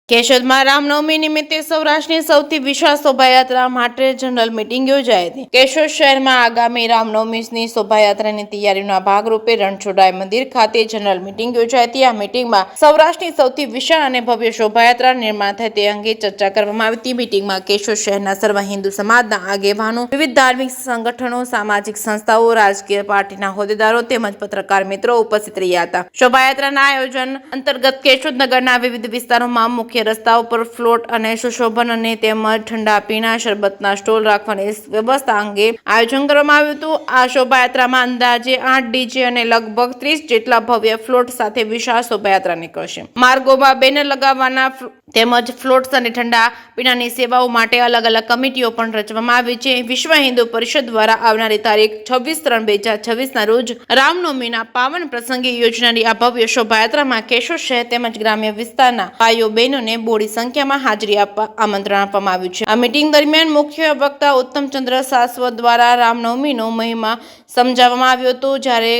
કેશોદમાં રામનવમી નિમિત્તે સૌરાષ્ટ્રની સૌથી વિશાળ શોભાયાત્રા માટે જનરલ મીટિંગ યોજાઈ હતી। કેશોદ શહેરમાં આગામી રામનવમીની શોભાયાત્રાની તૈયારીઓના ભાગરૂપે રણછોડરાય મંદિર ખાતે જનરલ મીટિંગ યોજાઈ હતી। આ મીટિંગમાં સૌરાષ્ટ્રની સૌથી વિશાળ અને ભવ્ય શોભાયાત્રા નિર્માણ થાય તે અંગે ચર્ચા કરવામાં આવી હતી। મીટિંગમાં કેશોદ શહેરના સર્વ હિન્દુ સમાજના આગેવાનો, વિવિધ ધાર્મિક સંગઠનો, સામાજિક સંસ્થાઓ, રાજકીય પાર્ટીના હોદ્દેદારો તેમજ પત્રકાર મિત્રો ઉપસ્થિત રહ્યા હતા। શોભાયાત્રાના આયોજન અંતર્ગત કેશોદ નગરના વિવિધ વિસ્તારોમાં મુખ્ય રસ્તાઓ પર ફ્લોટ અને સુશોભન અને તેમજ ઠંડા પીણા, શરબતના સ્ટોલ રાખવાની વ્યવસ્થા અંગે આયોજન કરવામાં આવ્યું હતું। આ શોભાયાત્રામાં અંદાજે 8 ડીજે અને લગભગ 30 જેટલા ભવ્ય ફ્લોટ સાથે વિશાળ શોભાયાત્રા નીકળશે। માર્ગોમાં બેનર લગાવવાના તેમજ ફ્લોટ્સ અને ઠંડા પીણાની સેવાઓ માટે અલગ અલગ કમિટીઓ પણ રચવામાં આવી છે। વિશ્વ હિન્દુ પરિષદ દ્વારા આવનારી તારીખ 26/3/2026ના રોજ રામનવમીના પાવન પ્રસંગે યોજનારી આ ભવ્ય શોભાયાત્રામાં કેશોદ શહેર તેમજ ગ્રામ્ય વિસ્તારના ભાઈઓ બહેનો બોડી સંખ્યામાં હાજરી આપવા આમંત્રણ આપવામાં આવ્યું છે। આ મીટિંગ દરમિયાન મુખ્ય વક્તા ઉત્તમચંદ્ર શાશ્વત દ્વારા રામનવમીનો મહિમા સમજાવવામાં આવ્યો હતો, જ્યારે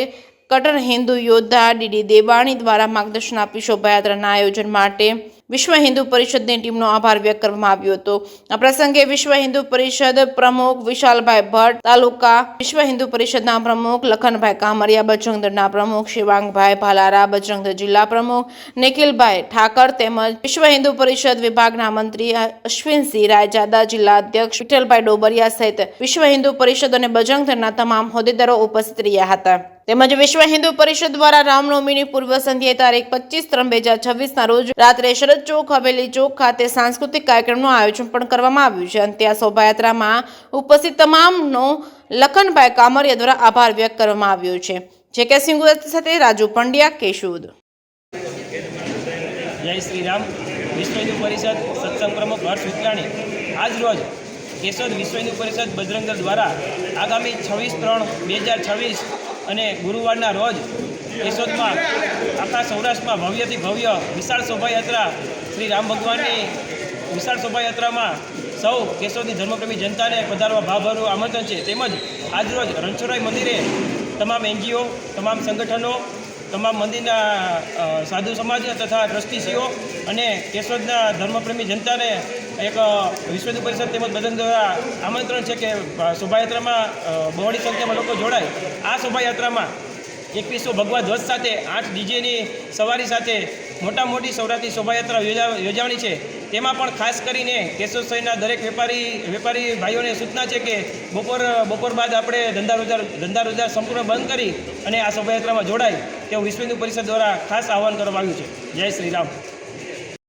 કટ્ટર હિન્દુ યોદ્ધા ડીડી દેવાણી દ્વારા માર્ગદર્શન આપી શોભાયાત્રાના આયોજન માટે વિશ્વ હિન્દુ પરિષદની ટીમનો આભાર વ્યક્ત કરવામાં આવ્યો હતો। આ પ્રસંગે વિશ્વ હિન્દુ પરિષદ પ્રમુખ વિશાલભાઈ ભટ્ટ, તાલુકા વિશ્વ હિન્દુ પરિષદના પ્રમુખ લખનભાઈ કામરિયા, બજરંગ દળના પ્રમુખ શિવાંગભાઈ ભાલારા, બજરંગ દળ જિલ્લા પ્રમુખ નિખિલભાઈ ઠાકર તેમજ વિશ્વ હિન્દુ પરિષદ વિભાગના મંત્રી અશ્વિનસિંહ રાયજાદા, જિલ્લા અધ્યક્ષ વિઠ્ઠલભાઈ ડોબરિયા સહિત વિશ્વ હિન્દુ પરિષદ અને બજરંગ દળના તમામ હોદ્દેદારો ઉપસ્થિત રહ્યા હતા। તેમજ વિશ્વ હિન્દુ પરિષદ દ્વારા રામનવમીની પૂર્વ સંધ્યાએ તારીખ 25/3/2026ના રોજ રાત્રે શરદ ચોક, હવેલી ચોક ખાતે સાંસ્કૃતિક કાર્યક્રમનું આયોજન પણ કરવામાં આવ્યું છે। અંતે આ શોભાયાત્રામાં ઉપસ્થિત તમામનો લખનભાઈ કામરિયા દ્વારા આભાર વ્યક્ત કરવામાં આવ્યો છે। જે સિંહ સાથે રાજુ પંડ્યા, કેશોદ। જય શ્રી રામ। વિશ્વ હિન્દુ પરિષદ સત્સંગ પ્રમુખ હર્ષ વિકલાણી આજ રોજ કેશોદ વિશ્વ હિન્દુ પરિષદ બજરંગ દળ દ્વારા આગામી 26/3/2026 અને ગુરુવારના રોજ કેશોદમાં આખા સૌરાષ્ટ્રમાં ભવ્યથી ભવ્ય વિશાળ શોભાયાત્રા શ્રી રામ ભગવાનની વિશાળ શોભાયાત્રામાં સૌ કેશોદની ધર્મપ્રેમી જનતાને પધારવા ભાવભર્યું આમંત્રણ છે। તેમજ આજરોજ રણછોડરાય મંદિરે તમામ NGO, તમામ સંગઠનો, તમામ મંદિરના સાધુ સમાજ તથા ટ્રસ્ટીશ્રીઓ અને કેશોદના ધર્મપ્રેમી જનતાને એક વિશ્વ હિન્દુ પરિષદ તેમજ બજરંગ દ્વારા આમંત્રણ છે કે શોભાયાત્રામાં બહોળી સંખ્યામાં લોકો જોડાય। આ શોભાયાત્રામાં 2100 ભગવા ધ્વજ સાથે 8 ડીજેની સવારી સાથે મોટી સૌરાષ્ટ્રની શોભાયાત્રા યોજાવાની છે। તેમાં પણ ખાસ કરીને કેશોદ શહેરના દરેક વેપારી ભાઈઓને સૂચના છે કે બપોર બાદ આપણે ધંધા રોજગાર સંપૂર્ણ બંધ કરી અને આ શોભાયાત્રામાં જોડાય તેવું વિશ્વ હિન્દુ પરિષદ દ્વારા ખાસ આહવાન કરવામાં આવ્યું છે। જય શ્રી રામ।